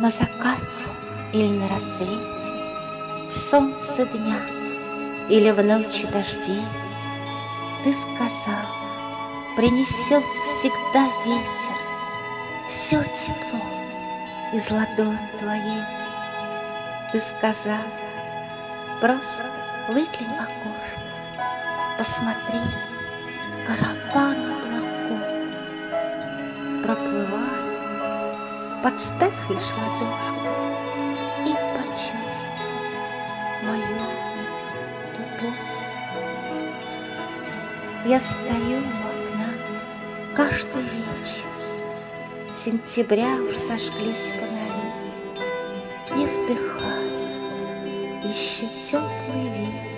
На закате или на рассвете, в солнце дня или в ночи дождей, ты сказал, принесет всегда ветер все тепло из ладони твоей. Ты сказал, просто выглянь в окошко, посмотри, караван облаков проплывает, подставь лишь ладошку и почувствуй мою любовь. Я стою у окна каждый вечер, сентября уж зажглись фонари, и вдыхаю еще теплый вид